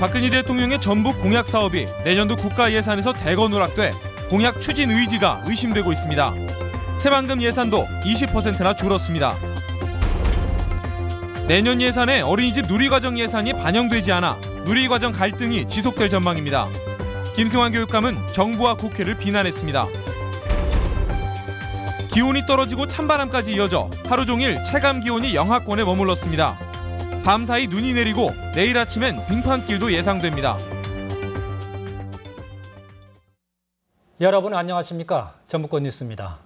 박근혜 대통령의 전북 공약 사업이 내년도 국가 예산에서 대거 누락돼 공약 추진 의지가 의심되고 있습니다. 새만금 예산도 20%나 줄었습니다. 내년 예산에 어린이집 누리과정 예산이 반영되지 않아 누리과정 갈등이 지속될 전망입니다. 김승환 교육감은 정부와 국회를 비난했습니다. 기온이 떨어지고 찬바람까지 이어져 하루 종일 체감 기온이 영하권에 머물렀습니다. 밤사이 눈이 내리고 내일 아침엔 빙판길도 예상됩니다. 여러분 안녕하십니까? 전북권 뉴스입니다.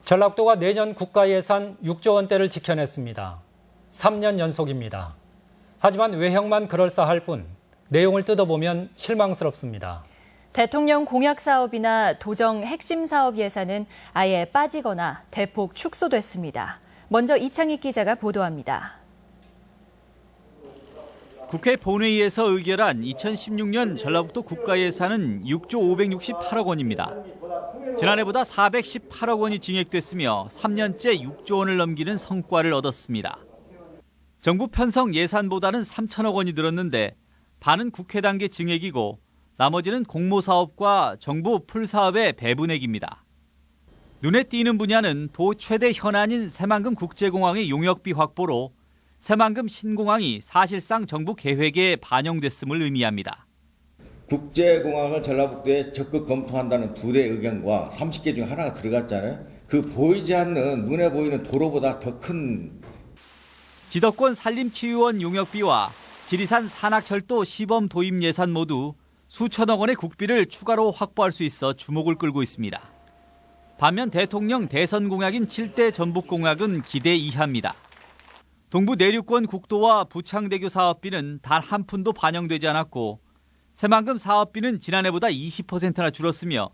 전라북도가 내년 국가 예산 6조 원대를 지켜냈습니다. 3년 연속입니다. 하지만 외형만 그럴싸할 뿐 내용을 뜯어보면 실망스럽습니다. 대통령 공약 사업이나 도정 핵심 사업 예산은 아예 빠지거나 대폭 축소됐습니다. 먼저 이창익 기자가 보도합니다. 국회 본회의에서 의결한 2016년 전라북도 국가 예산은 6조 568억 원입니다. 지난해보다 418억 원이 증액됐으며 3년째 6조 원을 넘기는 성과를 얻었습니다. 정부 편성 예산보다는 3천억 원이 늘었는데 반은 국회 단계 증액이고 나머지는 공모사업과 정부 풀사업의 배분액입니다. 눈에 띄는 분야는 도 최대 현안인 새만금 국제공항의 용역비 확보로 새만금 신공항이 사실상 정부 계획에 반영됐음을 의미합니다. 국제공항을 전라북도에 적극 검토한다는 2대 의견과 30개 중 하나가 들어갔잖아요. 그 보이지 않는 눈에 보이는 도로보다 더 큰 지덕권 산림치유원 용역비와 지리산 산악철도 시범 도입 예산 모두 수천억 원의 국비를 추가로 확보할 수 있어 주목을 끌고 있습니다. 반면 대통령 대선 공약인 7대 전북 공약은 기대 이하입니다. 동부 내륙권 국도와 부창대교 사업비는 단 한 푼도 반영되지 않았고 새만금 사업비는 지난해보다 20%나 줄었으며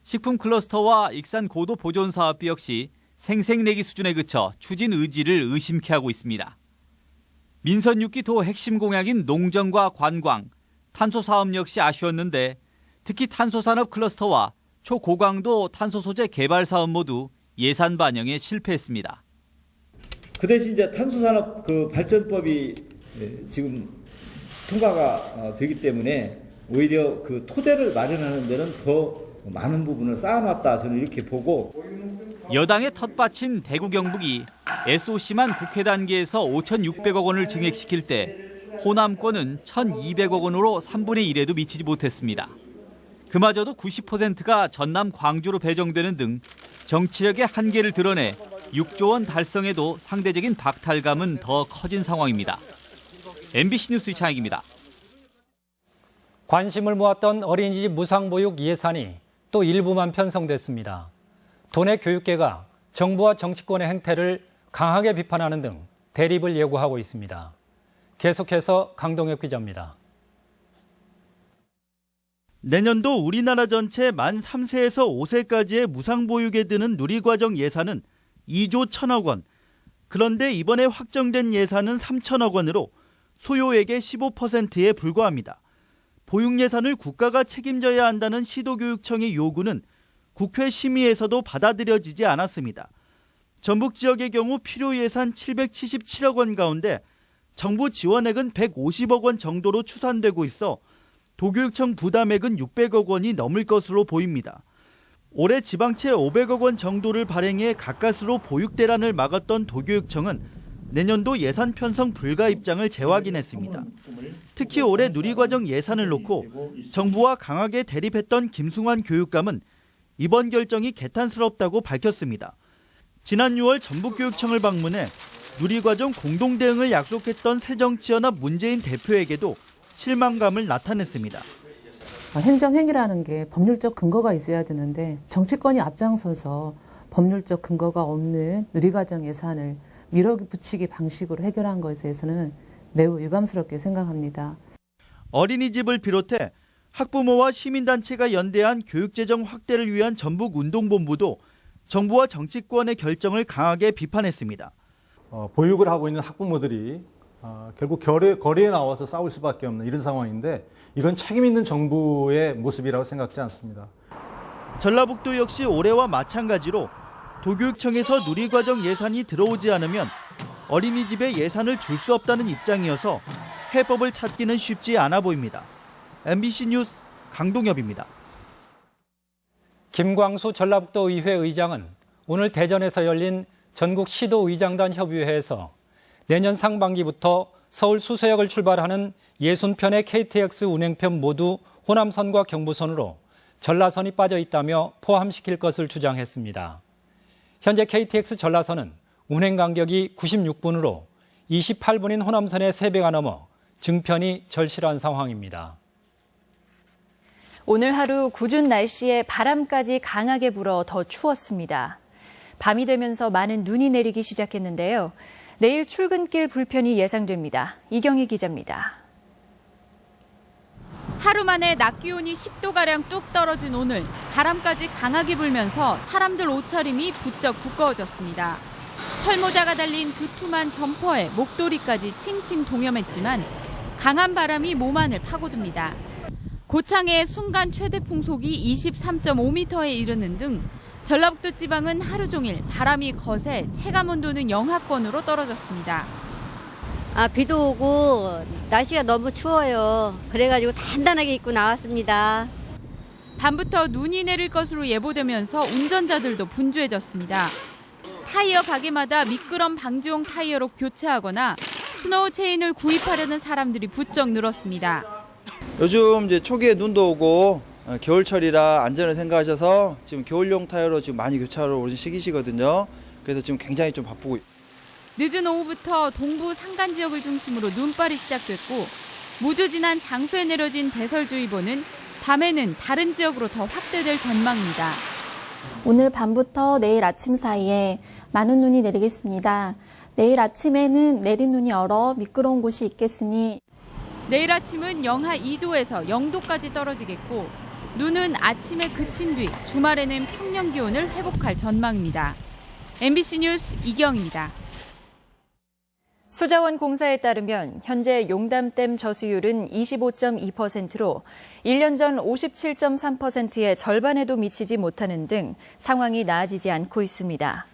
식품 클러스터와 익산 고도 보존 사업비 역시 생색내기 수준에 그쳐 추진 의지를 의심케 하고 있습니다. 민선 6기 도 핵심 공약인 농정과 관광, 탄소 사업 역시 아쉬웠는데 특히 탄소 산업 클러스터와 초고강도 탄소 소재 개발 사업 모두 예산 반영에 실패했습니다. 그 대신 이제 탄소산업 발전법이 지금 통과가 되기 때문에 오히려 그 토대를 마련하는 데는 더 많은 부분을 쌓아놨다 저는 이렇게 보고. 여당의 텃밭인 대구 경북이 SOC만 국회 단계에서 5,600억 원을 증액시킬 때 호남권은 1,200억 원으로 3분의 1에도 미치지 못했습니다. 그마저도 90%가 전남 광주로 배정되는 등 정치력의 한계를 드러내 6조 원 달성에도 상대적인 박탈감은 더 커진 상황입니다. MBC 뉴스 이창익입니다. 관심을 모았던 어린이집 무상보육 예산이 또 일부만 편성됐습니다. 도내 교육계가 정부와 정치권의 행태를 강하게 비판하는 등 대립을 예고하고 있습니다. 계속해서 강동혁 기자입니다. 내년도 우리나라 전체 만 3세에서 5세까지의 무상보육에 드는 누리과정 예산은 2조 1천억 원. 그런데 이번에 확정된 예산은 3천억 원으로 소요액의 15%에 불과합니다. 보육 예산을 국가가 책임져야 한다는 시도교육청의 요구는 국회 심의에서도 받아들여지지 않았습니다. 전북 지역의 경우 필요 예산 777억 원 가운데 정부 지원액은 150억 원 정도로 추산되고 있어 도교육청 부담액은 600억 원이 넘을 것으로 보입니다. 올해 지방채 500억 원 정도를 발행해 가까스로 보육 대란을 막았던 도교육청은 내년도 예산 편성 불가 입장을 재확인했습니다. 특히 올해 누리과정 예산을 놓고 정부와 강하게 대립했던 김승환 교육감은 이번 결정이 개탄스럽다고 밝혔습니다. 지난 6월 전북교육청을 방문해 누리과정 공동 대응을 약속했던 새정치연합 문재인 대표에게도 실망감을 나타냈습니다. 행정행위라는 게 법률적 근거가 있어야 되는데 정치권이 앞장서서 법률적 근거가 없는 누리과정 예산을 밀어붙이기 방식으로 해결한 것에 대해서는 매우 유감스럽게 생각합니다. 어린이집을 비롯해 학부모와 시민단체가 연대한 교육재정 확대를 위한 전북운동본부도 정부와 정치권의 결정을 강하게 비판했습니다. 보육을 하고 있는 학부모들이 결국 거리에 나와서 싸울 수밖에 없는 이런 상황인데 이건 책임 있는 정부의 모습이라고 생각지 않습니다. 전라북도 역시 올해와 마찬가지로 도교육청에서 누리과정 예산이 들어오지 않으면 어린이집에 예산을 줄 수 없다는 입장이어서 해법을 찾기는 쉽지 않아 보입니다. MBC 뉴스 강동엽입니다. 김광수 전라북도 의회 의장은 오늘 대전에서 열린 전국 시도의장단 협의회에서 내년 상반기부터 서울 수서역을 출발하는 60편의 KTX 운행편 모두 호남선과 경부선으로 전라선이 빠져 있다며 포함시킬 것을 주장했습니다. 현재 KTX 전라선은 운행 간격이 96분으로 28분인 호남선의 3배가 넘어 증편이 절실한 상황입니다. 오늘 하루 궂은 날씨에 바람까지 강하게 불어 더 추웠습니다. 밤이 되면서 많은 눈이 내리기 시작했는데요. 내일 출근길 불편이 예상됩니다. 이경희 기자입니다. 하루 만에 낮 기온이 10도가량 뚝 떨어진 오늘, 바람까지 강하게 불면서 사람들 옷차림이 부쩍 두꺼워졌습니다. 털모자가 달린 두툼한 점퍼에 목도리까지 칭칭 동염했지만 강한 바람이 몸 안을 파고듭니다. 고창의 순간 최대 풍속이 23.5m에 이르는 등 전라북도 지방은 하루 종일 바람이 거세 체감온도는 영하권으로 떨어졌습니다. 비도 오고 날씨가 너무 추워요. 그래가지고 단단하게 입고 나왔습니다. 밤부터 눈이 내릴 것으로 예보되면서 운전자들도 분주해졌습니다. 타이어 가게마다 미끄럼 방지용 타이어로 교체하거나 스노우 체인을 구입하려는 사람들이 부쩍 늘었습니다. 요즘 이제 초기에 눈도 오고 겨울철이라 안전을 생각하셔서 지금 겨울용 타이어로 지금 많이 교체하러 오신 시기시거든요. 그래서 지금 굉장히 좀 바쁘고. 늦은 오후부터 동부 산간 지역을 중심으로 눈발이 시작됐고 무주진한 장소에 내려진 대설주의보는 밤에는 다른 지역으로 더 확대될 전망입니다. 오늘 밤부터 내일 아침 사이에 많은 눈이 내리겠습니다. 내일 아침에는 내린 눈이 얼어 미끄러운 곳이 있겠으니 내일 아침은 영하 2도에서 0도까지 떨어지겠고 눈은 아침에 그친 뒤 주말에는 평년 기온을 회복할 전망입니다. MBC 뉴스 이경입니다. 수자원 공사에 따르면 현재 용담댐 저수율은 25.2%로 1년 전 57.3%의 절반에도 미치지 못하는 등 상황이 나아지지 않고 있습니다.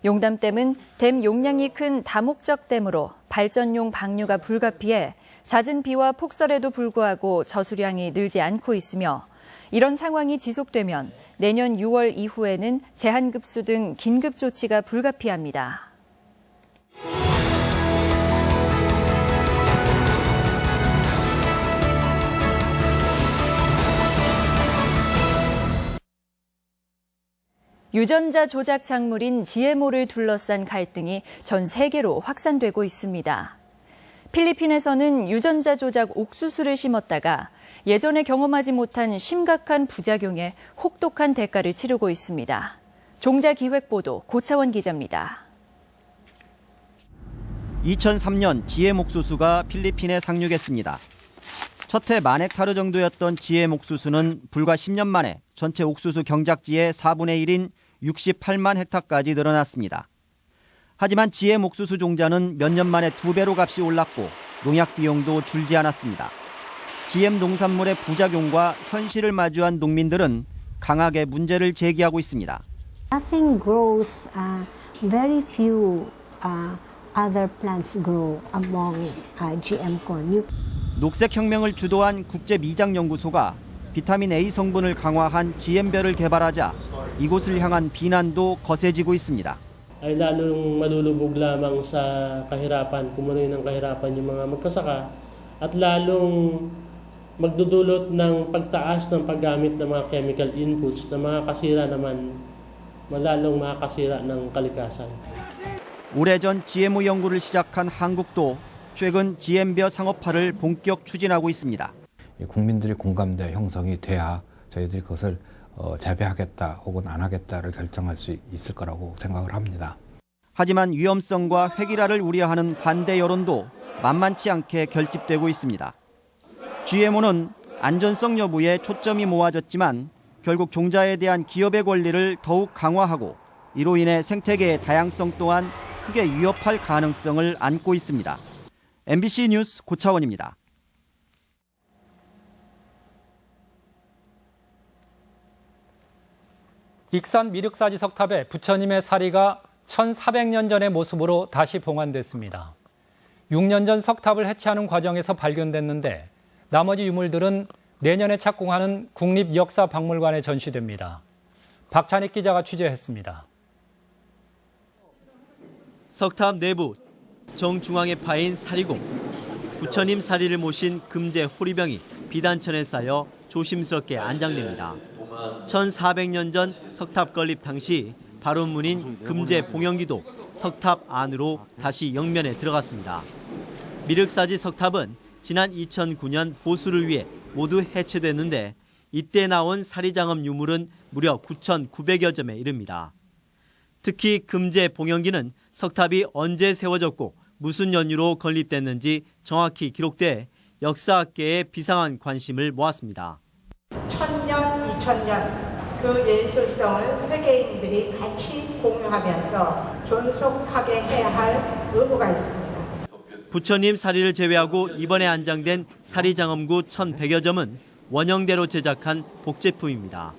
용담댐은 댐 용량이 큰 다목적 댐으로 발전용 방류가 불가피해 잦은 비와 폭설에도 불구하고 저수량이 늘지 않고 있으며 이런 상황이 지속되면 내년 6월 이후에는 제한급수 등 긴급 조치가 불가피합니다. 유전자 조작 작물인 GMO를 둘러싼 갈등이 전 세계로 확산되고 있습니다. 필리핀에서는 유전자 조작 옥수수를 심었다가 예전에 경험하지 못한 심각한 부작용에 혹독한 대가를 치르고 있습니다. 종자기획보도 고차원 기자입니다. 2003년 GM 옥수수가 필리핀에 상륙했습니다. 첫 해 10,000헥타르 정도였던 GM 옥수수는 불과 10년 만에 전체 옥수수 경작지의 4분의 1인 68만 헥타까지 늘어났습니다. 하지만 GM 옥수수 종자는 몇 년 만에 2배로 값이 올랐고 농약 비용도 줄지 않았습니다. GM 농산물의 부작용과 현실을 마주한 농민들은 강하게 문제를 제기하고 있습니다. Nothing grows, very few other plants grow among GM corn. 녹색혁명을 주도한 국제미장연구소가 비타민 A 성분을 강화한 GM별을 개발하자 이곳을 향한 비난도 거세지고 있습니다. ay lalong malulubog lamang sa kahirapan, kumunoy ng kahirapan yung mga magkasaka at lalong magdudulot ng pagtaas ng paggamit ng mga chemical inputs na makakasira naman, lalong makakasira ng kalikasan. 오래전 GMO 연구를 시작한 한국도 최근 GM벼 상업화를 본격 추진하고 있습니다. 국민들의 공감대 형성이 돼야 저희들이 그것을 재배하겠다 혹은 안 하겠다를 결정할 수 있을 거라고 생각을 합니다. 하지만 위험성과 획일화를 우려하는 반대 여론도 만만치 않게 결집되고 있습니다. GMO는 안전성 여부에 초점이 모아졌지만 결국 종자에 대한 기업의 권리를 더욱 강화하고 이로 인해 생태계의 다양성 또한 크게 위협할 가능성을 안고 있습니다. MBC 뉴스 고차원입니다. 익산 미륵사지 석탑에 부처님의 사리가 1400년 전의 모습으로 다시 봉안됐습니다. 6년 전 석탑을 해체하는 과정에서 발견됐는데 나머지 유물들은 내년에 착공하는 국립역사박물관에 전시됩니다. 박찬익 기자가 취재했습니다. 석탑 내부 정중앙에 파인 사리공. 부처님 사리를 모신 금제 호리병이 비단천에 쌓여 조심스럽게 안장됩니다. 1400년 전 석탑 건립 당시 발원문인 금제 봉영기도 석탑 안으로 다시 영면에 들어갔습니다. 미륵사지 석탑은 지난 2009년 보수를 위해 모두 해체됐는데 이때 나온 사리장엄 유물은 무려 9,900여 점에 이릅니다. 특히 금제 봉영기는 석탑이 언제 세워졌고 무슨 연유로 건립됐는지 정확히 기록돼 역사학계의 비상한 관심을 모았습니다. 1000년, 2000년 그 예술성을 세계인들이 같이 공유하면서 존속하게 해야 할 의무가 있습니다. 부처님 사리를 제외하고 이번에 안장된 사리장엄구 1,100여 점은 원형대로 제작한 복제품입니다.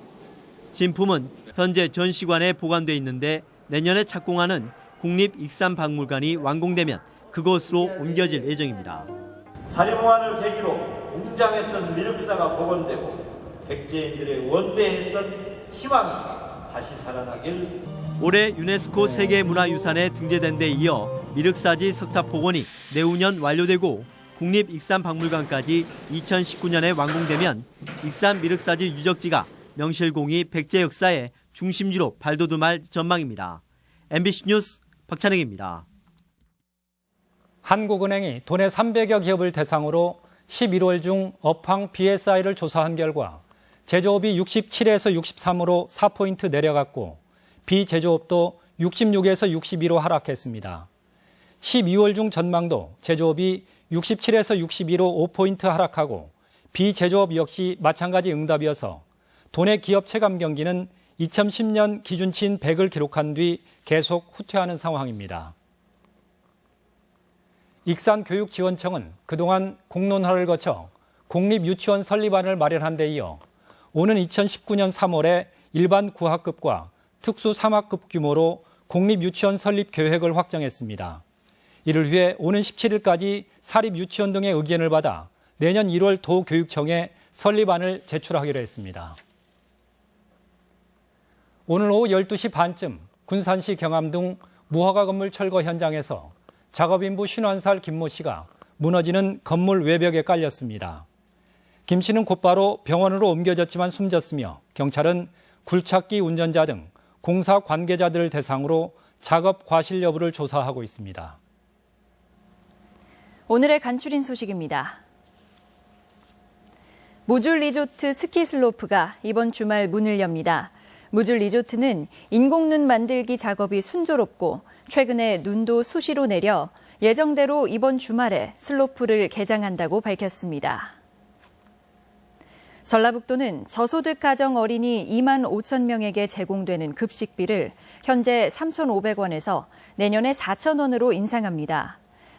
진품은 현재 전시관에 보관돼 있는데 내년에 착공하는 국립익산박물관이 완공되면 그곳으로 옮겨질 예정입니다. 사리몽환을 계기로 웅장했던 미륵사가 복원되고 백제인들의 원대했던 희망이 다시 살아나길. 올해 유네스코 세계문화유산에 등재된 데 이어 미륵사지 석탑 복원이 내후년 완료되고 국립익산박물관까지 2019년에 완공되면 익산 미륵사지 유적지가 명실공히 백제 역사의 중심지로 발돋움할 전망입니다. MBC 뉴스 박찬익입니다. 한국은행이 도내 300여 기업을 대상으로 11월 중 업황 BSI를 조사한 결과 제조업이 67에서 63으로 4포인트 내려갔고 비제조업도 66에서 62로 하락했습니다. 12월 중 전망도 제조업이 67에서 62로 5포인트 하락하고 비제조업 역시 마찬가지 응답이어서 도내 기업 체감 경기는 2010년 기준치인 100을 기록한 뒤 계속 후퇴하는 상황입니다. 익산교육지원청은 그동안 공론화를 거쳐 공립유치원 설립안을 마련한 데 이어 오는 2019년 3월에 일반 9학급과 특수 3학급 규모로 공립유치원 설립 계획을 확정했습니다. 이를 위해 오는 17일까지 사립유치원 등의 의견을 받아 내년 1월 도교육청에 설립안을 제출하기로 했습니다. 오늘 오후 12시 반쯤 군산시 경암동 무허가 건물 철거 현장에서 작업인부 51살 김모 씨가 무너지는 건물 외벽에 깔렸습니다. 김 씨는 곧바로 병원으로 옮겨졌지만 숨졌으며 경찰은 굴착기 운전자 등 공사 관계자들을 대상으로 작업 과실 여부를 조사하고 있습니다. 오늘의 간추린 소식입니다. 무줄 리조트 스키 슬로프가 이번 주말 문을 엽니다. 무줄 리조트는 인공눈 만들기 작업이 순조롭고 최근에 눈도 수시로 내려 예정대로 이번 주말에 슬로프를 개장한다고 밝혔습니다. 전라북도는 저소득 가정 어린이 2만 5천 명에게 제공되는 급식비를 현재 3,500원에서 내년에 4,000원으로 인상합니다.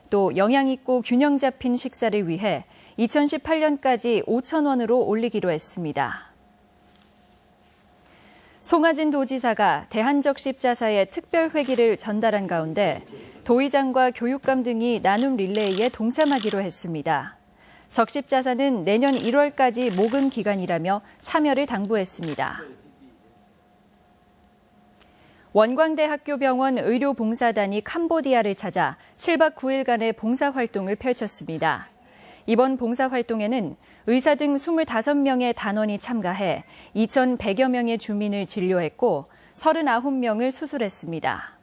또 영양 있고 균형 잡힌 식사를 위해 2018년까지 5,000원으로 올리기로 했습니다. 송하진 도지사가 대한적십자사에 특별회기를 전달한 가운데 도의장과 교육감 등이 나눔 릴레이에 동참하기로 했습니다. 적십자사는 내년 1월까지 모금 기간이라며 참여를 당부했습니다. 원광대학교병원 의료봉사단이 캄보디아를 찾아 7박 9일간의 봉사활동을 펼쳤습니다. 이번 봉사활동에는 의사 등 25명의 단원이 참가해 2,100여 명의 주민을 진료했고 39명을 수술했습니다.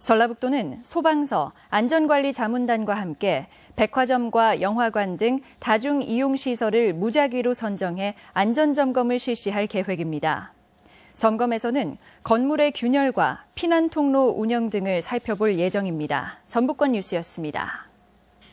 전라북도는 소방서, 안전관리자문단과 함께 백화점과 영화관 등 다중이용시설을 무작위로 선정해 안전점검을 실시할 계획입니다. 점검에서는 건물의 균열과 피난통로 운영 등을 살펴볼 예정입니다. 전북권 뉴스였습니다.